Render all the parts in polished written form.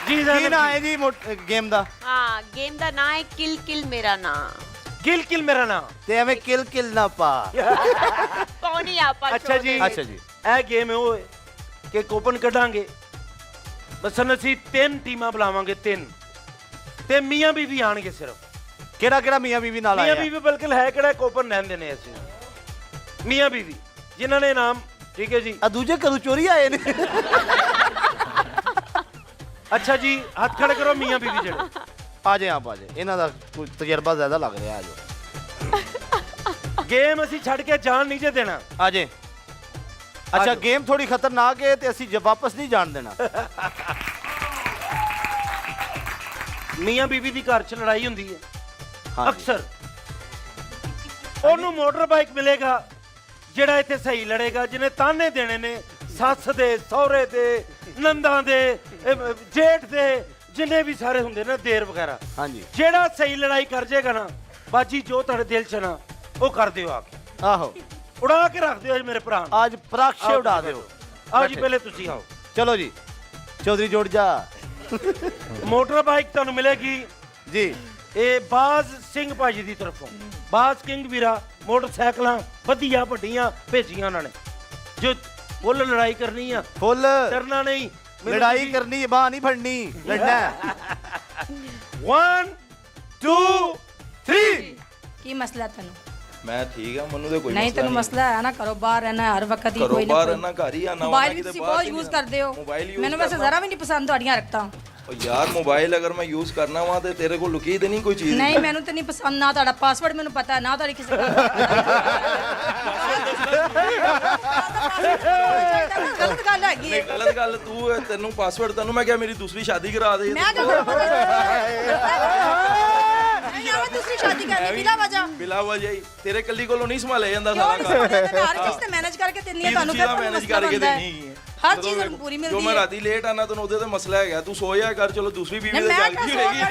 ਜੀ ਕੀ ਨਾਂ ਹੈ ਜੀ ਗੇਮ ਦਾ? ਹਾਂ ਗੇਮ ਦਾ ਨਾਂ ਹੈ ਕਿਲ ਕਿਲ ਮੇਰਾ ਨਾਂ। ਕਿਲ ਕਿਲ ਮੇਰਾ ਨਾਂ ਤੇ ਐਵੇਂ ਕਿਲ ਕਿਲ ਨਾ ਪਾ। ਪਾਉਣੀ ਆਪਾਂ ਅੱਛਾ ਜੀ ਅੱਛਾ ਜੀ ਇਹ ਗੇਮ ਉਹ ਹੈ ਕਿ ਕੋਪਨ ਕੱਢਾਂਗੇ ਬਸਨ ਅਸੀਂ 3 ਟੀਮਾਂ ਬੁਲਾਵਾਂਗੇ 3 ਤੇ ਮੀਆਂ ਬੀਵੀ ਆਣਗੇ ਸਿਰਫ। ਕਿਹੜਾ ਕਿਹੜਾ ਮੀਆਂ ਬੀਵੀ ਨਾਲ ਆਇਆ? ਮੀਆਂ ਬੀਵੀ ਬਲਕਿ ਹੈ ਕਿਹੜਾ ਕੋਪਨ ਲੈਂਦੇ ਨੇ ਅਸੀਂ ਮੀਆਂ ਬੀਵੀ ਜਿਨ੍ਹਾਂ ਨੇ ਨਾਮ ਠੀਕ ਹੈ ਜੀ। ਆ ਦੂਜੇ ਕਦੋਂ ਚੋਰੀ ਆਏ ਨੇ? ਅੱਛਾ ਜੀ ਹੱਥ ਖੜੇ ਕਰੋ ਮੀਆਂ ਬੀਵੀ ਜਿਹੜੇ ਆ ਜਾਏ ਆਪ ਆ ਜਾਏ, ਇਹਨਾਂ ਦਾ ਕੋਈ ਤਜਰਬਾ ਜ਼ਿਆਦਾ ਲੱਗ ਰਿਹਾ। ਆ ਜਾਓ। ਗੇਮ ਅਸੀਂ ਛੱਡ ਕੇ ਜਾਣ ਨਹੀਂ ਜੇ ਦੇਣਾ। ਆ ਜਾਏ। ਅੱਛਾ ਗੇਮ ਥੋੜੀ ਖਤਰਨਾਕ ਹੈ ਤੇ ਅਸੀਂ ਵਾਪਸ ਨਹੀਂ ਜਾਣ ਦੇਣਾ। ਮੀਆਂ ਬੀਵੀ ਦੀ ਘਰ 'ਚ ਲੜਾਈ ਹੁੰਦੀ ਹੈ ਹਾਂ ਅਕਸਰ। ਉਹਨੂੰ ਮੋਟਰ ਬਾਈਕ ਮਿਲੇਗਾ ਜਿਹੜਾ ਇੱਥੇ ਸਹੀ ਲੜੇਗਾ, ਜਿਹਨੇ ਤਾਨੇ ਦੇਣੇ ਨੇ ਸੱਸ ਦੇ, ਸਹੁਰੇ ਦੇ, ਨੰਦਾਂ ਦੇ, ਜੇਠ ਦੇ, ਜਿੰਨੇ ਵੀ ਸਾਰੇ ਹੁੰਦੇ ਨੇ ਦੇਰ ਵਗੈਰਾ। ਹਾਂਜੀ ਜਿਹੜਾ ਸਹੀ ਲੜਾਈ ਕਰ ਜਾਏਗਾ ਨਾ ਬਾਜੀ ਜੋ ਤੁਹਾਡੇ ਦਿਲ 'ਚ ਨਾ ਉਹ ਕਰ ਦਿਓ ਆ ਕੇ, ਆਹੋ ਉਡਾ ਕੇ ਰੱਖ ਦਿਓ ਮੇਰੇ ਭਰਾ ਨੂੰ। ਅੱਜ ਪਰਾਖਸ਼ੇ ਉਡਾ ਦਿਓ। ਆਓ ਜੀ ਪਹਿਲੇ ਤੁਸੀਂ ਆਓ। ਚਲੋ ਜੀ ਚੌਧਰੀ ਜੋੜ ਜਾ। ਮੋਟਰ ਬਾਈਕ ਤੁਹਾਨੂੰ ਮਿਲੇਗੀ ਜੀ ਇਹ ਬਾਜ਼ ਸਿੰਘ ਭਾਜੀ ਦੀ ਤਰਫੋਂ। ਬਾਜ਼ ਕਿੰਗ ਵੀਰਾ ਮੋਟਰਸਾਈਕਲਾਂ ਵਧੀਆ ਵੱਡੀਆਂ ਭੇਜੀਆਂ ਉਹਨਾਂ ਨੇ ਜੋ ਫੁੱਲ ਲੜਾਈ ਕਰਨੀ ਆ, ਫੁੱਲ ਕਰਨਾ ਨਹੀਂ। ਲੜਾਈ ਕਰਨੀ, ਬਾਹ ਨਹੀਂ ਫੜਨੀ, ਲੜਨਾ। 1 2 3 ਕੀ ਮਸਲਾ ਤੈਨੂੰ? ਮੈਂ ਠੀਕ ਆ, ਮੈਨੂੰ ਤੇ ਕੋਈ ਨਹੀਂ ਤੈਨੂੰ ਮਸਲਾ ਹੈ ਨਾ, ਘਰੋਂ ਬਾਹਰ ਰਹਿਣਾ ਹਰ ਵਕਤ ਹੀ ਕੋਈ ਨਾ ਬਾਹਰ ਕੋਈ। ਰਹਿਣਾ, ਘਰ ਹੀ ਆਣਾ। ਮੋਬਾਈਲ ਵੀ ਤੁਸੀਂ ਬਹੁਤ ਯੂਜ਼ ਕਰਦੇ ਹੋ। ਮੈਨੂੰ ਵੈਸੇ ਜ਼ਰਾ ਵੀ ਨਹੀਂ ਪਸੰਦ ਤੁਹਾਡੀਆਂ ਹਰਕਤਾਂ। ਓ ਯਾਰ ਮੋਬਾਈਲ ਅਗਰ ਮੈਂ ਯੂਜ਼ ਕਰਨਾ ਵਾ ਤੇ ਤੇਰੇ ਕੋਲ ਲੁਕੀ ਤੇ ਨਹੀਂ ਕੋਈ ਚੀਜ਼? ਨਹੀਂ ਮੈਨੂੰ ਤੇ ਨਹੀਂ ਪਸੰਦ, ਨਾ ਤੁਹਾਡਾ ਪਾਸਵਰਡ ਮੈਨੂੰ ਪਤਾ ਹੈ, ਨਾ ਤੁਹਾਡੀ ਕਿਸੇ ਦਾ ਗਲਤ ਗੱਲ ਹੈਗੀ ਹੈ। ਗਲਤ ਗੱਲ ਤੂੰ, ਤੈਨੂੰ ਪਾਸਵਰਡ ਤੈਨੂੰ ਮੈਂ ਕਿਹਾ ਮੇਰੀ ਦੂਸਰੀ ਸ਼ਾਦੀ ਕਰਾ ਦੇ। ਮੈਂ ਕਿਉਂ ਮੈਂ ਦੂਸਰੀ ਸ਼ਾਦੀ ਕਰਨੀ ਬਿਲਾ ਵਜ੍ਹਾ? ਬਿਲਾ ਵਜ੍ਹਾ ਹੀ ਤੇਰੇ ਕੱਲੀ ਕੋਲੋਂ ਨਹੀਂ ਸੰਭਾਲਿਆ ਜਾਂਦਾ ਕਿਉਂ ਸਾਰਾ ਨਹੀਂ ਕੰਮ। ਸਮਝਦਾ? ਹਰ ਚੀਜ਼ ਤੇ ਮੈਨੇਜ ਕਰਕੇ ਦਿੰਨੀ ਹੈ ਤੁਹਾਨੂੰ, ਫਿਰ ਮੈਨੇਜ ਕਰਕੇ ਦੇਣੀ ਹੈ। ਹਰ ਚੀਜ਼ ਪੂਰੀ ਮਿਲਦੀ ਹੈ। ਜੋ ਮੈਂ ਰਾਤੀ ਲੇਟ ਆਣਾ ਤੈਨੂੰ ਉਹਦੇ ਤੇ ਮਸਲਾ ਹੈਗਾ, ਤੂੰ ਸੋ ਜਾ ਕਰ। ਚਲੋ ਦੂਸਰੀ ਬੀਵੀ ਤੇ ਮੈਂ ਜਾਗਦੀ ਕਿਉਂ ਰਹੇਗੀ।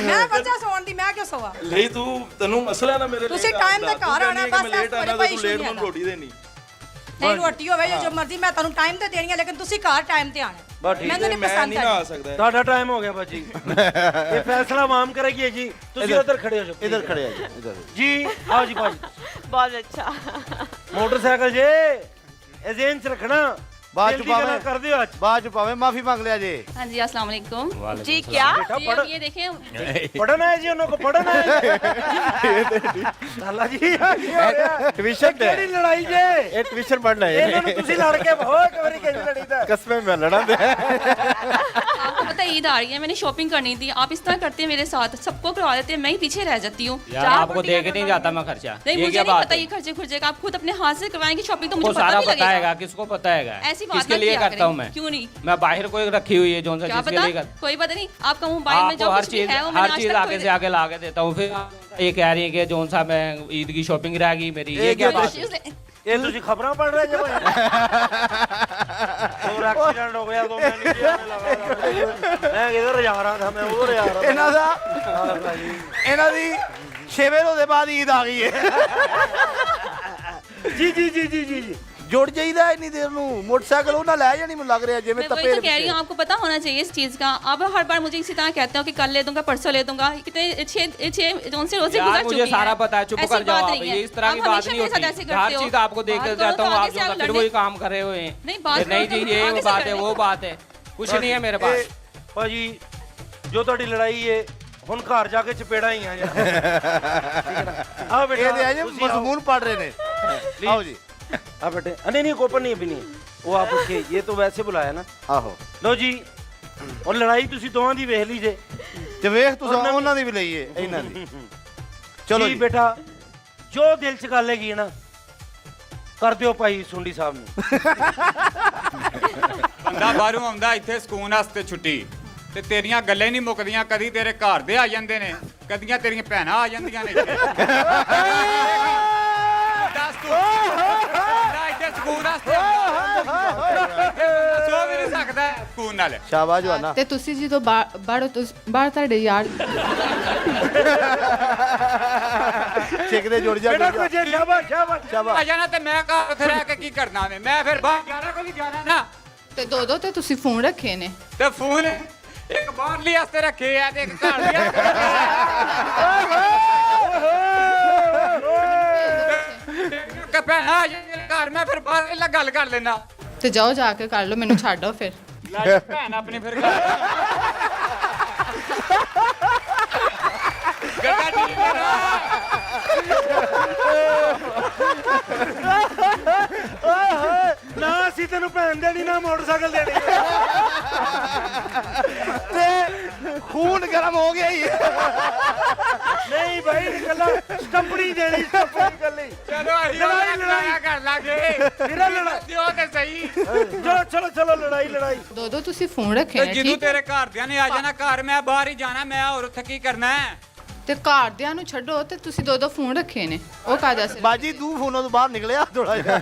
ਮੈਂ ਬੱਚਾ ਸੌਣ ਦੀ, ਮੈਂ ਕਿਉਂ ਸੋਵਾਂ? ਨਹੀਂ ਤੂੰ ਤੈਨੂੰ ਮਸਲਾ ਨਾ ਮੇਰੇ ਤੁਸੀਂ time ਤੇ ਘਰ ਆਉਣਾ, ਬਸ ਲੇਟ ਆਣਾ ਕੋਈ ਤੂੰ issue ਲੇਟ ਨਹੀਂ ਮੈਨੂੰ ਰੋਟੀ ਦੇਣੀ। ਨਹੀਂ ਰੋਟੀ ਹੋਵੇ ਜਾਂ ਜੋ ਮਰਜ਼ੀ, ਮੈਂ ਤੁਹਾਨੂੰ ਟਾਈਮ ਤੇ ਦੇਣੀ ਹੈ, ਲੇਕਿਨ ਤੁਸੀਂ ਘਰ ਟਾਈਮ ਤੇ ਆਣਾ। ਬਸ ਠੀਕ ਮੈਨੂੰ ਨਹੀਂ ਮੈਂ ਪਸੰਦ ਨਹੀਂ ਨਾ ਆ ਸਕਦਾ। ਤੁਹਾਡਾ ਟਾਈਮ ਹੋ ਗਿਆ ਬਾਜੀ। ਇਹ ਫੈਸਲਾ ਮਾਮ ਕਰੇਗੀ ਜੀ। ਤੁਸੀਂ ਉਧਰ ਖੜੇ ਹੋ ਜਾਓ। ਇਧਰ ਖੜੇ ਆ ਜੀ, ਇਧਰ ਜੀ ਆਓ ਜੀ ਭਾਜੀ। ਬਹੁਤ ਅੱਛਾ। ਮੋਟਰਸਾਈਕਲ ਜੇ एजेंस रखना, बात जल्दी छुपावे। जरा कर दियो आज। बात छुपावे, माफी मांग लिया जी। हाँ जी अस्सलाम वालेकुम जी क्या? बेटा जी, पढ़, अब ये देखें पढ़ना है जी उन्हों को, पढ़ना है। लाला जी ट्यूशन दे। केड़ी लड़ाई जे ये ट्यूशन पढ़ना है। ਇਹਨਾਂ ਨੂੰ ਤੁਸੀਂ ਲੜ ਕੇ ਬਹੁਤ ਵਾਰੀ ਕਿਹੜੀ ਲੜੀ ਦਾ कसमें में लड़ा दे। आपको पता है ईद आ रही है, मैंने शॉपिंग करनी थी। आप इस तरह करते हैं मेरे साथ, सबको करवा देते हैं, मैं ही पीछे रह जाती हूँ। यार आपको दे के नहीं जाता मैं खर्चा। नहीं ये मुझे क्या नहीं बात पता है? ये खर्चे खुर्चे का, आप खुद अपने हाथ से करवाएंगे शॉपिंग तो को मुझे सारा पता भी पता लगेगा। है, किसको पता है? ऐसी बात किसके मत लिए किया करता हूँ करें। मैं? क्यों नहीं? मैं बाहर कोई रखी हुई है जो क्या किसके लिए पता, करता कोई पता नहीं। आपका मोबाइल में जो आपको हर कुछ भी चीज है वो हर मैंने आज चीज तक आगे कोई से आगे ला के देता हूँ। फिर ये कह रही है कि जोन सा मैं ईद की शॉपिंग रह गई मेरी, ये क्या बात है? ਇਹ ਤੁਸੀਂ ਖਬਰਾਂ ਪੜ ਰਹੇ ਜੇ ਭਾਈ। और एक्सीडेंट हो गया तो मैं नीचे आने लगा। मैं इधर जा रहा था, मैं उधर जा रहा था। ਇਹਨਾਂ ਦਾ ਇਹਨਾਂ ਦੀ 6ਵੇਂ ਰੋਜ਼ੇ ਬਾਅਦ ਈਦ ਆ ਗਈ ਹੈ। जी जी जी जी जी जी ਜੁੜ ਜਾਈਦਾ ਇੰਨੀ ਦੇਰ ਨੂੰ। ਮੋਟਰਸਾਈਕਲ ਉਹਨਾਂ ਲੈ ਜਾਣੀ ਮੈਨੂੰ ਲੱਗ ਰਿਹਾ ਜਿਵੇਂ मैं वही ਤਪੇ तो कह रही हूँ, आपको पता होना चाहिए इस चीज़ का। आप हर बार मुझे इसी तरह कहते हो कि कल ले दूंगा, परसों ले दूंगा। कितने छह जोन से रोजे यार गुजर मुझे चुकी सारा हैं। पता है, चुप ऐसी कर जाओ बात आप। नहीं है। ये इस तरह की आप बात हमेशा नहीं मेरे साथ होती। ऐसे करते हर हो। चीज आपको देख बात कर करो जाता तो हूँ, आगे आप से आगे फिर लड़ने- वही काम कर रहे हुए हैं। नहीं, बात फिर नहीं करो जी तो ये आगे वो से बात है, लड़ने- वो बात है, कुछ नहीं है मेरे पास। ਭਾਜੀ ਜੋ ਤੁਹਾਡੀ ਲੜਾਈ ਏ ਹੁਣ ਘਰ ਜਾ ਕੇ ਚਪੇੜਾ ਹੀ ਆ ਜਾ। ਆ ਬੇਟਾ ਇਹਦੇ ਅਜੇ ਮਜ਼ਮੂਨ ਪੜ ਰਹੇ ਨੇ। ਆਓ ਜੀ। ਆ ਬੇਟੇ ਨਹੀਂ ਨਹੀਂ ਕੋਪਨ ਨਹੀਂ ਅਭੀ ਨਹੀਂ ਉਹ ਆਪ ਉੱਠੇ ਇਹ ਤਾਂ ਵੈਸੇ ਬੁਲਾਇਆ ਨਾ। ਆਹੋ ਲੋ ਜੀ ਹੁਣ ਲੜਾਈ ਤੁਸੀਂ ਦੋਵਾਂ ਦੀ ਵੇਖ ਲਈ ਜੇ। ਤੇ ਵੇਖ ਤੁਸੀਂ ਉਹਨਾਂ ਦੀ ਵੀ ਲਈਏ ਇਹਨਾਂ ਦੀ। ਚਲੋ ਜੀ ਜੀ ਬੇਟਾ ਜੋ ਦਿਲ ਚ ਗੱਲ ਹੈਗੀ ਨਾ ਕਰ ਦਿਓ ਭਾਈ ਸੁੰਡੀ ਸਾਹਿਬ ਨੂੰ। ਬੰਦਾ ਬਾਹਰੋਂ ਆਉਂਦਾ ਇੱਥੇ ਸਕੂਨ ਵਾਸਤੇ ਛੁੱਟੀ ਤੇ ਤੇਰੀਆਂ ਗੱਲਾਂ ਹੀ ਨਹੀਂ ਮੁੱਕਦੀਆਂ। ਕਦੀ ਤੇਰੇ ਘਰ ਦੇ ਆ ਜਾਂਦੇ ਨੇ, ਕਦੀਆਂ ਤੇਰੀਆਂ ਭੈਣਾਂ ਆ ਜਾਂਦੀਆਂ ਨੇ ਇੱਥੇ। ਦੱਸ ਤੂੰ ਬੰਦਾ ਇੱਥੇ ਸਕੂਨ ਵਾਸਤੇ ਸੋ ਵੀ ਨਹੀਂ ਸਕਦਾ ਸਕੂਨ ਨਾਲ। ਸ਼ਾਬਾਸ਼ ਜਵਾਨਾ। ਤੇ ਤੁਸੀਂ ਜਦੋਂ ਬਾਹਰ ਤੁਹਾਡੇ ਯਾਰ ਛੇਕਦੇ ਜੁੜ ਜਾ ਬੇਟਾ ਕੁਝ ਸ਼ਾਬਾਸ਼ ਸ਼ਾਬਾਸ਼ ਆ ਜਾਣਾ ਤੇ ਮੈਂ ਘਰ ਉੱਥੇ ਰਹਿ ਕੇ ਕੀ ਕਰਨਾ ਨੇ ਮੈਂ ਫਿਰ ਬਾਹਰ ਜਾਣਾ ਕੋਈ ਜਾਣਾ ਨਾ ਤੇ ਦੋ ਤੇ ਤੁਸੀਂ ਫੋਨ ਰੱਖੇ ਨੇ ਤੇ ਫੋਨ ਇੱਕ ਬਾਹਰਲੀ ਵਾਸਤੇ ਰੱਖੇ ਆ ਤੇ ਇੱਕ ਘਰ ਲਈ ਕਿ ਭੈਣਾ ਆ ਜਾਏ ਘਰ ਮੈਂ ਫਿਰ ਬਾਹਰ ਇਹ ਗੱਲ ਕਰ ਲੈਣਾ ਤੇ ਜਾਓ ਜਾ ਕੇ ਕਰ ਲਓ ਮੈਨੂੰ ਛੱਡੋ ਫਿਰ ਲੈ ਭੈਣ ਆਪਣੀ ਫਿਰ ਗੱਡਾ ਠੀਕ ਨਾ ਅਸੀਂ ਤੈਨੂੰ ਭੈਣ ਦੇਣੀ ਨਾ ਮੋਟਰਸਾਈਕਲ ਦੇਣੀ ਤੇ ਖੂਨ ਗਰਮ ਹੋ ਗਿਆ ਹੀ ਨਹੀਂ ਭਾਈ ਨਿਕਲਣਾ ਸਟੰਪਣੀ ਦੇਣੀ ਸਟੰਪਣੀ ਗੱਲੀ ਚਲੋ ਅਸੀਂ ਲੜਾਈ ਕਰ ਲਾਂਗੇ ਵੀਰੇ ਲੜਾਈ ਦਿਓ ਤੇ ਸਹੀ ਚਲੋ ਲੜਾਈ ਦੋ ਤੁਸੀਂ ਫੋਨ ਰੱਖੇ ਤੇ ਨੇ ਜਦੋਂ ਠੀਕ ਤੇਰੇ ਘਰਦਿਆਂ ਨੇ ਆ ਜਾਣਾ ਘਰ ਮੈਂ ਬਾਹਰ ਹੀ ਜਾਣਾ ਮੈਂ ਹੋਰ ਉੱਥੇ ਕੀ ਕਰਨਾ ਹੈ ਤੇ ਘਰਦਿਆਂ ਨੂੰ ਛੱਡੋ ਤੇ ਤੁਸੀਂ ਦੋ ਫੋਨ ਰੱਖੇ ਨੇ ਉਹ ਕਾਹਦਾ ਸੀ ਬਾਜੀ ਤੂੰ ਫੋਨਾਂ ਤੋਂ ਬਾਹਰ ਨਿਕਲਿਆ ਥੋੜਾ ਜਿਹਾ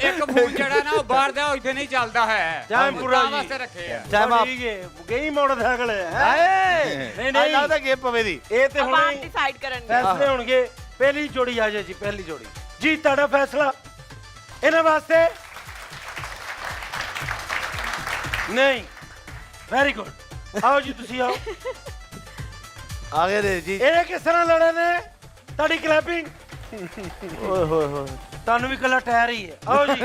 ਇੱਕ ਫੋਨ ਜਿਹੜਾ ਨਾ ਉਹ ਬਾਹਰ ਦਾ ਇੱਥੇ ਨਹੀਂ ਚੱਲਦਾ ਹੈ ਜੈਮਪੁਰਾ ਤਾਂ ਜੀ ਵਾਸਤੇ ਰੱਖੇ ਆ ਟਾਈਮ ਆਪ ਠੀਕ ਹੈ ਗਈ ਮੋਟਰਸਾਈਕਲ ਹੈ ਹਾਏ ਨਹੀਂ। ਲੱਗਦਾ ਗੇਮ ਪਵੇ ਦੀ ਇਹ ਤੇ अब ਹੁਣ आप डिसाइड करेंगे ਫੈਸਲੇ ਹੋਣਗੇ ਪਹਿਲੀ ਜੋੜੀ ਆ ਜਾਏ ਜੀ ਪਹਿਲੀ ਜੋੜੀ ਜੀ ਤੁਹਾਡਾ ਫੈਸਲਾ ਇਹਨਾਂ ਵਾਸਤੇ ਨਹੀਂ ਵੈਰੀ ਗੁੱਡ ਆਓ ਜੀ ਤੁਸੀਂ ਆਓ ਆ ਗਏ ਦੇ ਜੀ ਇਹ ਕਿਸ ਤਰ੍ਹਾਂ ਲੜੇ ਨੇ ਤੁਹਾਡੀ ਕਲੈਪਿੰਗ ਓਏ ਹੋਏ ਹੋਏ ਤੁਹਾਨੂੰ ਵੀ ਕੱਲਾ ਟਾਇਰ ਹੀ ਹੈ ਆਓ ਜੀ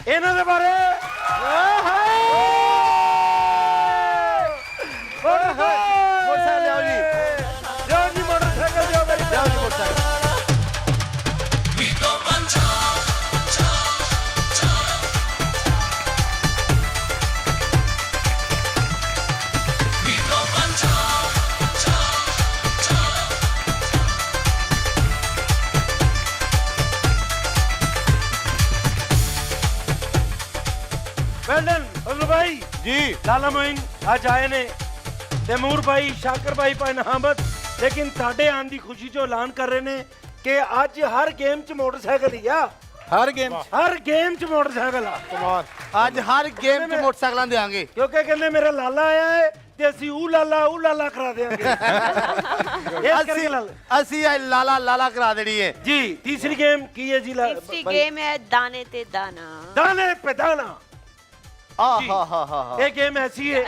ਇਹਨਾਂ ਦੇ ਬਾਰੇ ਮੋਟਰਸਾਈਕਲ ਲਿਆਓ ਜੀ ਜਾਓ ਜੀ ਮੋਟਰਸਾਈਕਲ ਜਾਓ ਮੇਰੀ ਲਿਆਓ ਜੀ ਮੋਟਰਸਾਈਕਲ ਵੈਲਡਨ ਅਬਦੁਲ ਭਾਈ ਜੀ ਲਾਲਾ ਮੋਇਨ ਅੱਜ ਆਏ ਨੇ ਤੈਮੂਰ ਭਾਈ ਸ਼ਾਕਰ ਭਾਈ ਭਾਈ ਨਹਾਮਦ ਲੇਕਿਨ ਤੁਹਾਡੇ ਆਉਣ ਦੀ ਖੁਸ਼ੀ 'ਚ ਐਲਾਨ ਕਰ ਰਹੇ ਨੇ ਕਿ ਅੱਜ ਹਰ ਗੇਮ 'ਚ ਮੋਟਰਸਾਈਕਲ ਹੀ ਆ ਹਰ ਗੇਮ ਹਰ ਗੇਮ 'ਚ ਮੋਟਰਸਾਈਕਲ ਆ ਕਮਾਲ ਅੱਜ ਹਰ ਗੇਮ 'ਚ ਮੋਟਰਸਾਈਕਲਾਂ ਦੇਾਂਗੇ ਕਿਉਂਕਿ ਕਹਿੰਦੇ ਮੇਰਾ ਲਾਲਾ ਆਇਆ ਹੈ ਤੇ ਅਸੀਂ ਉਹ ਲਾਲਾ ਕਰਾ ਦੇਾਂਗੇ ਇਸ ਕਰਕੇ ਲਾਲਾ ਅਸੀਂ ਇਹ ਲਾਲਾ ਕਰਾ ਦੇਣੀ ਹੈ ਜੀ ਤੀਸਰੀ ਗੇਮ ਕੀ ਹੈ ਜੀ तीसरी गेम है दाने ते दाना ਦਾਣੇ पे ਦਾਣਾ ਆਹਾ ਇਹ ਗੇਮ ਐਸੀ ਹੈ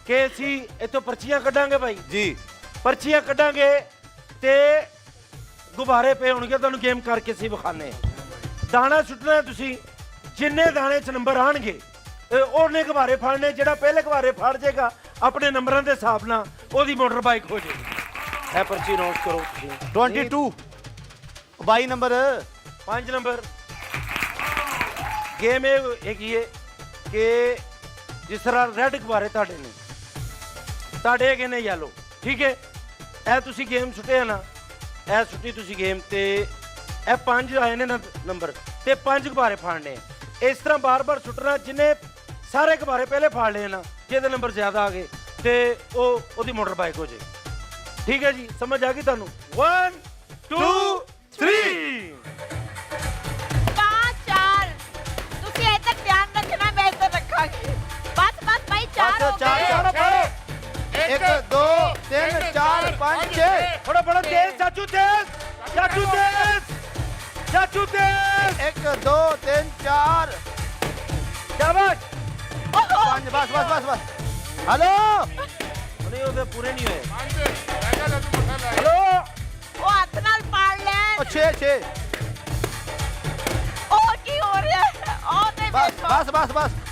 ਕਿ ਅਸੀਂ ਇੱਥੋਂ ਪਰਚੀਆਂ ਕੱਢਾਂਗੇ ਭਾਈ ਜੀ ਪਰਚੀਆਂ ਕੱਢਾਂਗੇ ਤੇ ਗੁਬਾਰੇ ਪਏ ਹੋਣਗੇ ਤੁਹਾਨੂੰ ਗੇਮ ਕਰਕੇ ਅਸੀਂ ਵਿਖਾਣੇ ਦਾਣਾ ਸੁੱਟਣਾ ਹੈ ਤੁਸੀਂ ਜਿੰਨੇ ਦਾਣੇ 'ਚ ਨੰਬਰ ਆਣਗੇ ਉਹਨੇ ਗੁਬਾਰੇ ਫੜਨੇ ਜਿਹੜਾ ਪਹਿਲੇ ਗੁਬਾਰੇ ਫੜ ਜਾਏਗਾ ਆਪਣੇ ਨੰਬਰਾਂ ਦੇ ਹਿਸਾਬ ਨਾਲ ਉਹਦੀ ਮੋਟਰ ਬਾਈਕ ਹੋ ਜਾਏਗੀ ਇਹ ਪਰਚੀ ਨੋਟ ਕਰੋ ਤੁਸੀਂ 22 22 ਨੰਬਰ 5 ਨੰਬਰ ਗੇਮ ਇਹ ਹੈਗੀ ਹੈ ਕਿ ਜਿਸ ਤਰ੍ਹਾਂ ਰੈੱਡ ਗੁਬਾਰੇ ਤੁਹਾਡੇ ਨੇ ਤੁਹਾਡੇ ਹੈਗੇ ਨੇ ਯੈਲੋ ਠੀਕ ਹੈ ਇਹ ਤੁਸੀਂ ਗੇਮ ਸੁੱਟਿਆ ਨਾ ਇਹ ਸੁੱਟੀ ਤੁਸੀਂ ਗੇਮ ਤੇ ਇਹ 5 ਆਏ ਨੇ ਨਾ ਨੰਬਰ ਤੇ 5 ਗੁਬਾਰੇ ਫੜਨੇ ਆ ਇਸ ਤਰ੍ਹਾਂ ਬਾਰ-ਬਾਰ ਸੁੱਟਣਾ ਜਿੰਨੇ ਸਾਰੇ ਗੁਬਾਰੇ ਪਹਿਲੇ ਫੜ ਲਏ ਨਾ ਜਿਹਦੇ ਨੰਬਰ ਜ਼ਿਆਦਾ ਆ ਗਏ ਤੇ ਉਹਦੀ ਮੋਟਰ ਬਾਈਕ ਹੋ ਜੇ ਠੀਕ ਹੈ ਜੀ ਸਮਝ ਆ ਗਈ ਤੁਹਾਨੂੰ 1 2 3 पाँच चार तुसी ऐसे ध्यान रखना मैं इधर रखांगी बस भाई चार हो गए ਚਾਰ ਫੜੋ 1 2 3 4 5 6 ਫੜੋ ਫੜੋ ਤੇਜ਼ ਚਾਚੂ ਤੇਜ਼ ਚਾਚੂ ਤੇਜ਼ 1 2 3 4 ਸ਼ਾਬਾਸ਼ 5 ਬਸ ਹਲੋ ਨਹੀਂ ਉਹਦੇ ਪੂਰੇ ਨਹੀਂ ਹੋਏ ਹਲੋ वो हाथ नाल पाड़ ले ਉਹ 6 ओ की हो रहा है ओ ते ਬਸ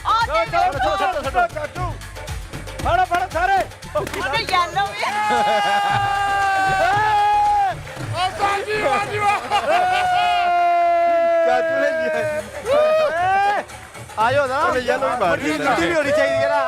ओ ते ਛੱਡੋ। ਚਾਚੂ ਫੜੋ ਸਾਰੇ ਉਹਨੇ yellow ਵੀ ਚਾਚੂ ਨੇ ਆਇਓ ਨਾ ਯੈਲੋ ਵੀ ਬਾਹਰ ਨਹੀਂ ਹੋਣੀ ਚਾਹੀਦੀ ਹੈ ਨਾ